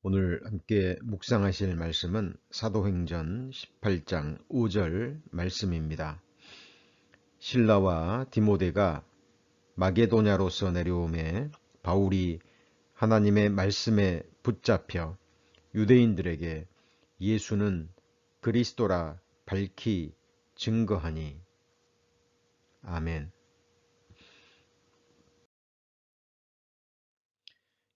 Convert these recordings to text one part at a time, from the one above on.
오늘 함께 묵상하실 말씀은 사도행전 18장 5절 말씀입니다. 실라와 디모데가 마게도냐로서 내려오매 바울이 하나님의 말씀에 붙잡혀 유대인들에게 예수는 그리스도라 밝히 증거하니. 아멘.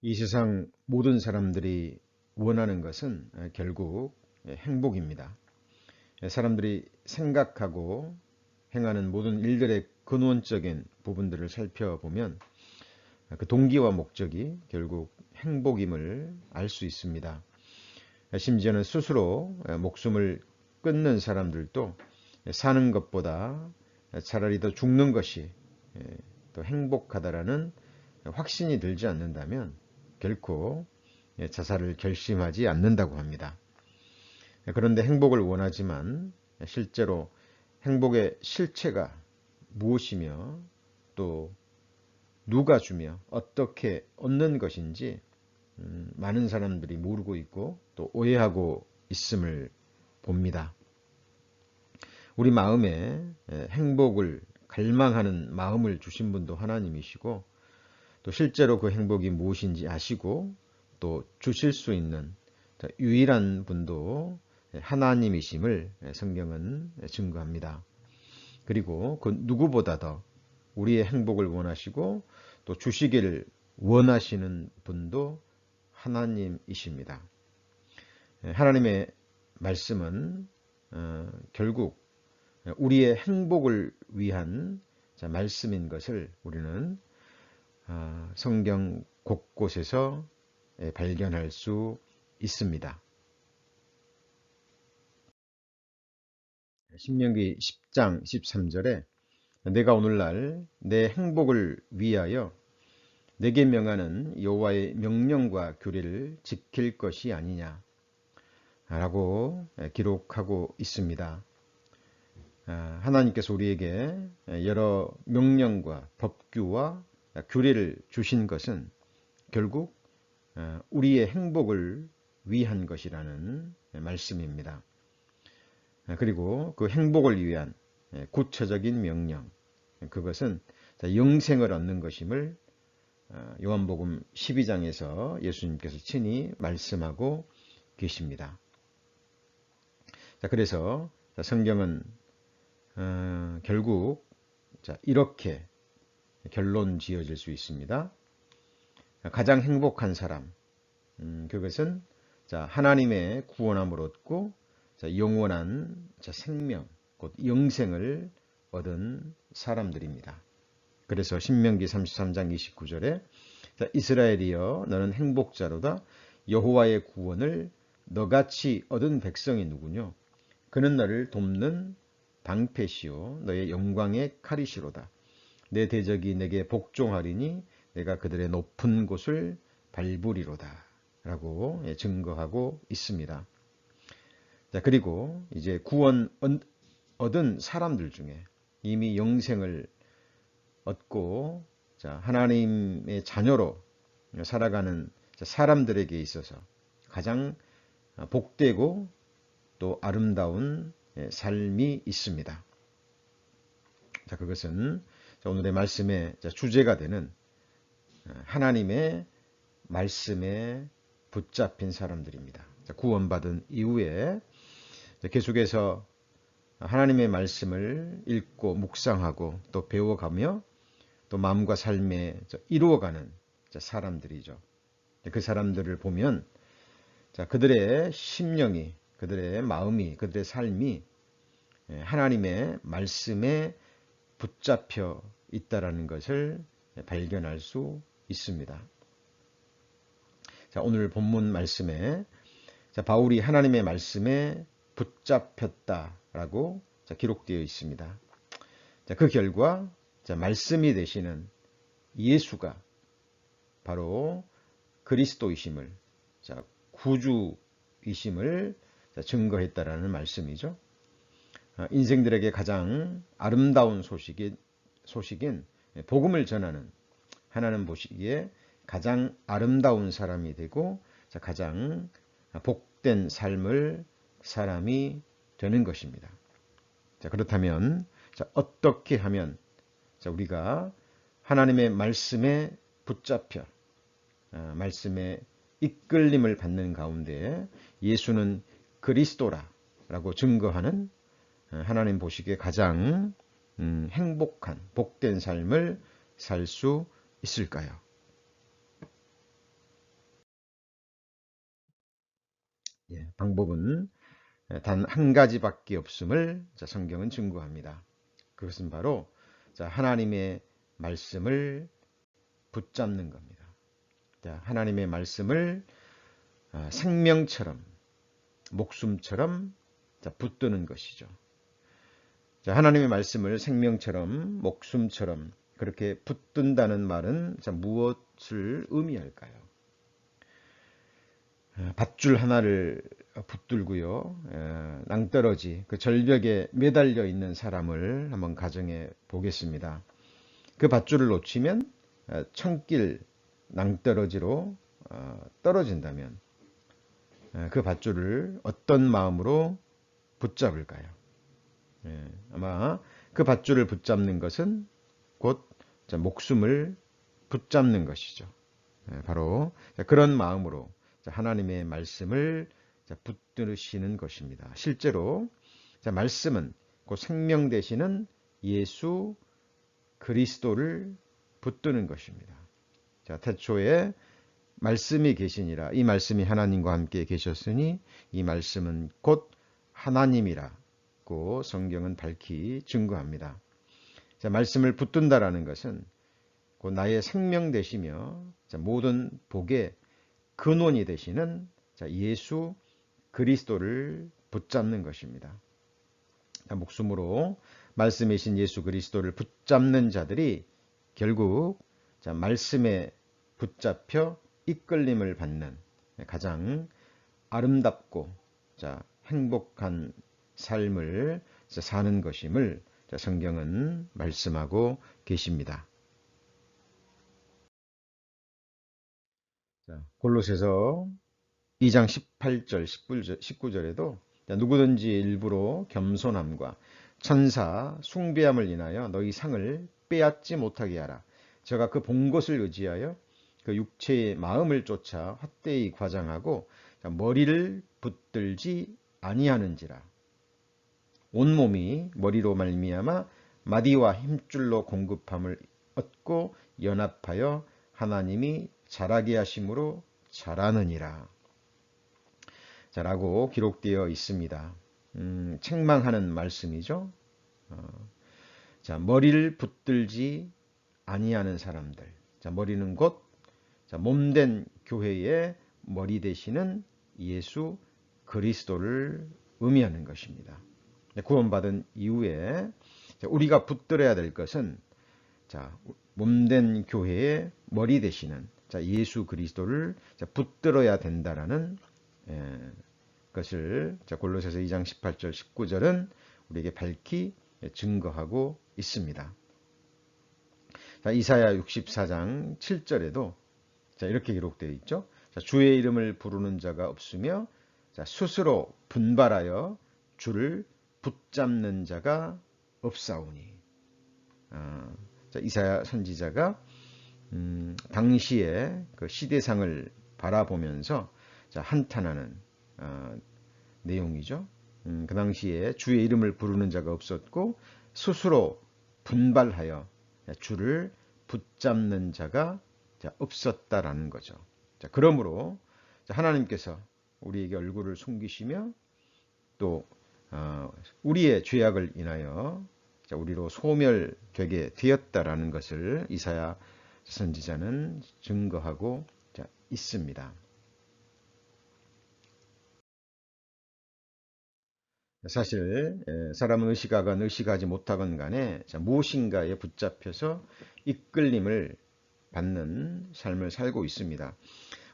이 세상 모든 사람들이 원하는 것은 결국 행복입니다. 사람들이 생각하고 행하는 모든 일들의 근원적인 부분들을 살펴보면 그 동기와 목적이 결국 행복임을 알 수 있습니다. 심지어는 스스로 목숨을 끊는 사람들도 사는 것보다 차라리 더 죽는 것이 더 행복하다라는 확신이 들지 않는다면 결코 자살을 결심하지 않는다고 합니다. 그런데 행복을 원하지만 실제로 행복의 실체가 무엇이며 또 누가 주며 어떻게 얻는 것인지 많은 사람들이 모르고 있고 또 오해하고 있음을 봅니다. 우리 마음에 행복을 갈망하는 마음을 주신 분도 하나님이시고 또 실제로 그 행복이 무엇인지 아시고 또 주실 수 있는 유일한 분도 하나님이심을 성경은 증거합니다. 그리고 그 누구보다 더 우리의 행복을 원하시고 또 주시기를 원하시는 분도 하나님이십니다. 하나님의 말씀은 결국 우리의 행복을 위한 말씀인 것을 우리는 성경 곳곳에서 발견할 수 있습니다. 신명기 10장 13절에 내가 오늘날 내 행복을 위하여 내게 명하는 여호와의 명령과 규례를 지킬 것이 아니냐 라고 기록하고 있습니다. 하나님께서 우리에게 여러 명령과 법규와 규례를 주신 것은 결국 우리의 행복을 위한 것이라는 말씀입니다. 그리고 그 행복을 위한 구체적인 명령, 그것은 영생을 얻는 것임을 요한복음 12장에서 예수님께서 친히 말씀하고 계십니다. 그래서 성경은 결국 이렇게 결론 지어질 수 있습니다. 가장 행복한 사람, 그것은 하나님의 구원함을 얻고 영원한 생명, 곧 영생을 얻은 사람들입니다. 그래서 신명기 33장 29절에 이스라엘이여 너는 행복자로다. 여호와의 구원을 너같이 얻은 백성이 누구뇨? 그는 너를 돕는 방패시오 너의 영광의 칼이시로다. 내 대적이 내게 복종하리니 내가 그들의 높은 곳을 밟으리로다 라고 증거하고 있습니다. 그리고 이제 구원 얻은 사람들 중에 이미 영생을 얻고 하나님의 자녀로 살아가는 사람들에게 있어서 가장 복되고 또 아름다운 삶이 있습니다. 그것은 오늘의 말씀의 주제가 되는 하나님의 말씀에 붙잡힌 사람들입니다. 구원받은 이후에 계속해서 하나님의 말씀을 읽고 묵상하고 또 배워가며 또 마음과 삶에 이루어가는 사람들이죠. 그 사람들을 보면 그들의 심령이, 그들의 마음이, 그들의 삶이 하나님의 말씀에 붙잡혀 있다라는 것을 발견할 수 있습니다. 오늘 본문 말씀에 바울이 하나님의 말씀에 붙잡혔다라고 기록되어 있습니다. 그 결과 말씀이 되시는 예수가 바로 그리스도이심을, 구주이심을 증거했다라는 말씀이죠. 인생들에게 가장 아름다운 소식인 복음을 전하는 하나님 보시기에 가장 아름다운 사람이 되고 가장 복된 삶을 사람이 되는 것입니다. 자, 그렇다면 어떻게 하면 우리가 하나님의 말씀에 붙잡혀 말씀에 이끌림을 받는 가운데 예수는 그리스도라고 증거하는 하나님 보시기에 가장 행복한 복된 삶을 살 수 있을까요? 방법은 단 한 가지밖에 없음을 성경은 증거합니다. 그것은 바로 하나님의 말씀을 붙잡는 겁니다. 하나님의 말씀을 생명처럼 목숨처럼 붙드는 것이죠. 하나님의 말씀을 생명처럼 목숨처럼 그렇게 붙든다는 말은 무엇을 의미할까요? 밧줄 하나를 붙들고요, 낭떠러지 그 절벽에 매달려 있는 사람을 한번 가정해 보겠습니다. 그 밧줄을 놓치면 천길 낭떠러지로 떨어진다면 그 밧줄을 어떤 마음으로 붙잡을까요? 아마 그 밧줄을 붙잡는 것은 곧 목숨을 붙잡는 것이죠. 바로 그런 마음으로 하나님의 말씀을 붙드시는 것입니다. 실제로 말씀은 곧 생명 되시는 예수 그리스도를 붙드는 것입니다. 태초에 말씀이 계시니라. 이 말씀이 하나님과 함께 계셨으니 이 말씀은 곧 하나님이라고 성경은 밝히 증거합니다. 말씀을 붙든다라는 것은 곧 나의 생명 되시며 모든 복의 근원이 되시는 예수 그리스도를 붙잡는 것입니다. 목숨으로 말씀이신 예수 그리스도를 붙잡는 자들이 결국 말씀에 붙잡혀 이끌림을 받는 가장 아름답고 행복한 삶을 사는 것임을 성경은 말씀하고 계십니다. 골로새서 2장 18절 19절에도 누구든지 일부러 겸손함과 천사 숭배함을 인하여 너희 상을 빼앗지 못하게 하라. 제가 그 본 것을 의지하여 그 육체의 마음을 쫓아 헛되이 과장하고 머리를 붙들지 아니하는지라. 온몸이 머리로 말미암아 마디와 힘줄로 공급함을 얻고 연합하여 하나님이 자라게 하심으로 자라느니라. 라고 기록되어 있습니다. 책망하는 말씀이죠. 머리를 붙들지 아니하는 사람들. 머리는 곧 몸된 교회의 머리 되시는 예수 그리스도를 의미하는 것입니다. 구원받은 이후에 우리가 붙들어야 될 것은 몸된 교회의 머리 되시는 예수 그리스도를 붙들어야 된다라는 것을 골로새서 2장 18절 19절은 우리에게 밝히 증거하고 있습니다. 이사야 64장 7절에도 이렇게 기록되어 있죠. 주의 이름을 부르는 자가 없으며 스스로 분발하여 주를 붙잡는 자가 없사오니. 이사야 선지자가 당시의 그 시대상을 바라보면서 한탄하는 내용이죠. 그 당시에 주의 이름을 부르는 자가 없었고 스스로 분발하여 주를 붙잡는 자가 없었다라는 거죠. 그러므로 하나님께서 우리에게 얼굴을 숨기시며 또 우리의 죄악을 인하여 우리로 소멸되게 되었다라는 것을 이사야 선지자는 증거하고 있습니다. 사실 사람은 의식하건 의식하지 못하건 간에 무엇인가에 붙잡혀서 이끌림을 받는 삶을 살고 있습니다.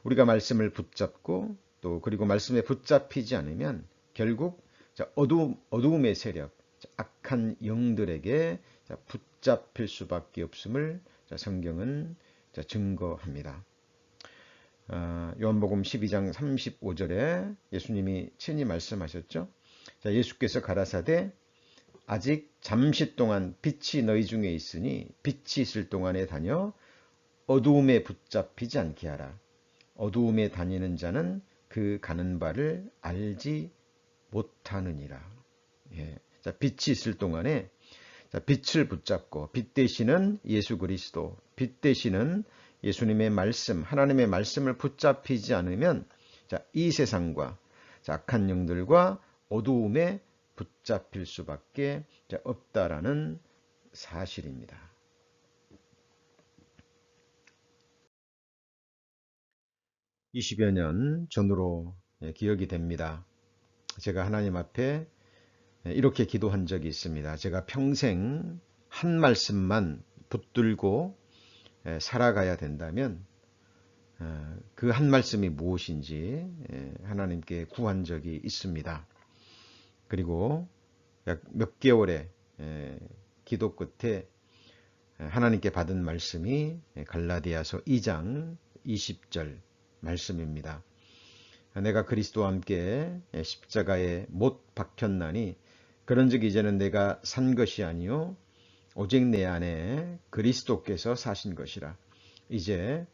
우리가 말씀을 붙잡고 또 그리고 말씀에 붙잡히지 않으면 결국 어두움의 세력, 악한 영들에게 붙잡힐 수밖에 없음을 성경은 증거합니다. 요한복음 12장 35절에 예수님이 친히 말씀하셨죠. 자, 예수께서 가라사대 아직 잠시 동안 빛이 너희 중에 있으니 빛이 있을 동안에 다녀 어두움에 붙잡히지 않게 하라. 어두움에 다니는 자는 그 가는 바를 알지 못하느니라. 예. 자, 빛이 있을 동안에 자, 빛을 붙잡고 빛 되시는 예수 그리스도, 빛 되시는 예수님의 말씀, 하나님의 말씀을 붙잡히지 않으면 자, 이 세상과 자, 악한 영들과 어두움에 붙잡힐 수밖에 자, 없다라는 사실입니다. 20여 년 전으로 기억이 됩니다. 제가 하나님 앞에 이렇게 기도한 적이 있습니다. 제가 평생 한 말씀만 붙들고 살아가야 된다면 그 한 말씀이 무엇인지 하나님께 구한 적이 있습니다. 그리고 약 몇 개월의 기도 끝에 하나님께 받은 말씀이 갈라디아서 2장 20절 말씀입니다. 내가 그리스도와 함께 십자가에 못 박혔나니 그런즉 이제는 내가 산 것이 아니요 오직 내 안에 그리스도께서 사신 것이라. 이제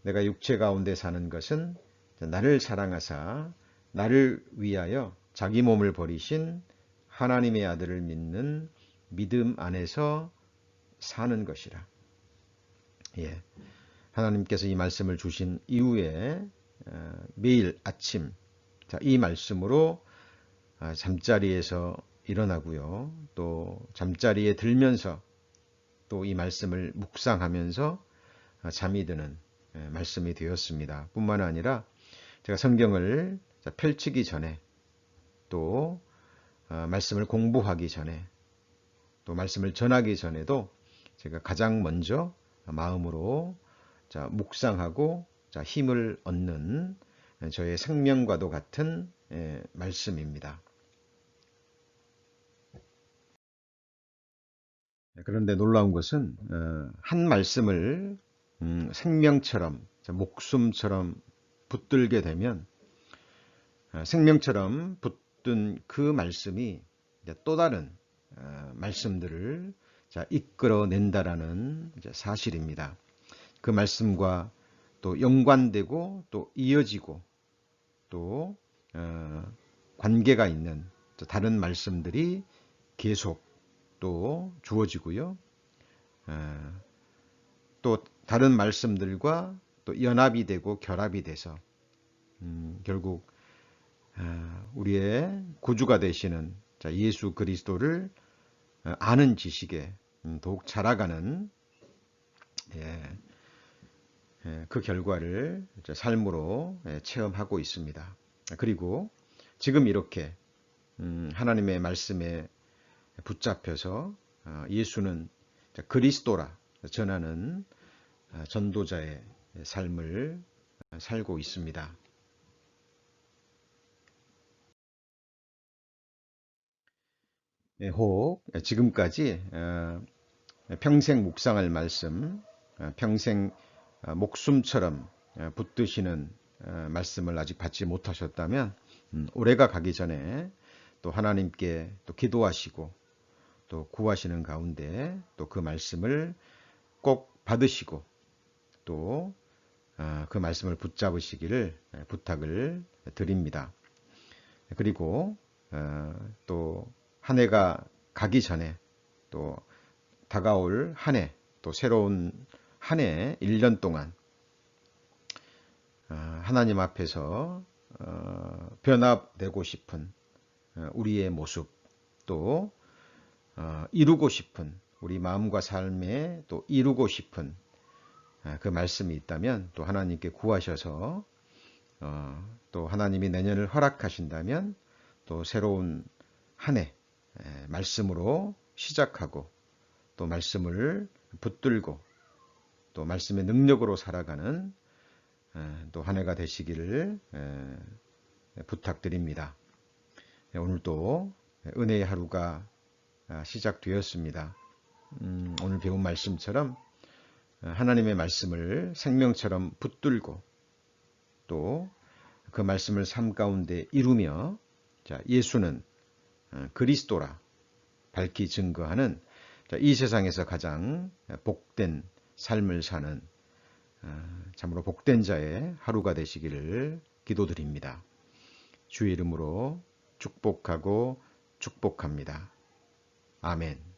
내가 육체 가운데 사는 것은 나를 사랑하사 나를 위하여 자기 몸을 버리신 하나님의 아들을 믿는 믿음 안에서 사는 것이라. 예. 하나님께서 이 말씀을 주신 이후에 매일 아침 이 말씀으로 잠자리에서 일어나고요. 또 잠자리에 들면서 또 이 말씀을 묵상하면서 잠이 드는 말씀이 되었습니다. 뿐만 아니라 제가 성경을 펼치기 전에 또 말씀을 공부하기 전에 또 말씀을 전하기 전에도 제가 가장 먼저 마음으로 묵상하고 힘을 얻는 저의 생명과도 같은 말씀입니다. 그런데 놀라운 것은 한 말씀을 생명처럼 목숨처럼 붙들게 되면 생명처럼 붙든 그 말씀이 또 다른 말씀들을 이끌어낸다라는 사실입니다. 그 말씀과 또 연관되고 또 이어지고 또 관계가 있는 다른 말씀들이 계속 또 주어지고요. 또 다른 말씀들과 또 연합이 되고 결합이 돼서 결국 우리의 구주가 되시는 예수 그리스도를 아는 지식에 더욱 자라가는 그 결과를 삶으로 체험하고 있습니다. 그리고 지금 이렇게 하나님의 말씀에 붙잡혀서 예수는 그리스도라 전하는 전도자의 삶을 살고 있습니다. 혹 지금까지 평생 묵상할 말씀, 평생 목숨처럼 붙드시는 말씀을 아직 받지 못하셨다면 올해가 가기 전에 또 하나님께 또 기도하시고 또 구하시는 가운데 또 그 말씀을 꼭 받으시고 또 그 말씀을 붙잡으시기를 부탁을 드립니다. 그리고 또 한 해가 가기 전에 또 다가올 한 해, 또 새로운 한 해 1년 동안 하나님 앞에서 변화되고 싶은 우리의 모습, 또 이루고 싶은 우리 마음과 삶에 또 이루고 싶은 그 말씀이 있다면 또 하나님께 구하셔서 또 하나님이 내년을 허락하신다면 또 새로운 한 해 말씀으로 시작하고 또 말씀을 붙들고 또 말씀의 능력으로 살아가는 또 한 해가 되시기를 부탁드립니다. 오늘도 은혜의 하루가 시작되었습니다. 오늘 배운 말씀처럼 하나님의 말씀을 생명처럼 붙들고 또 그 말씀을 삶 가운데 이루며 자, 예수는 그리스도라 밝히 증거하는 이 세상에서 가장 복된 삶을 사는 참으로 복된 자의 하루가 되시기를 기도드립니다. 주의 이름으로 축복하고 축복합니다. 아멘.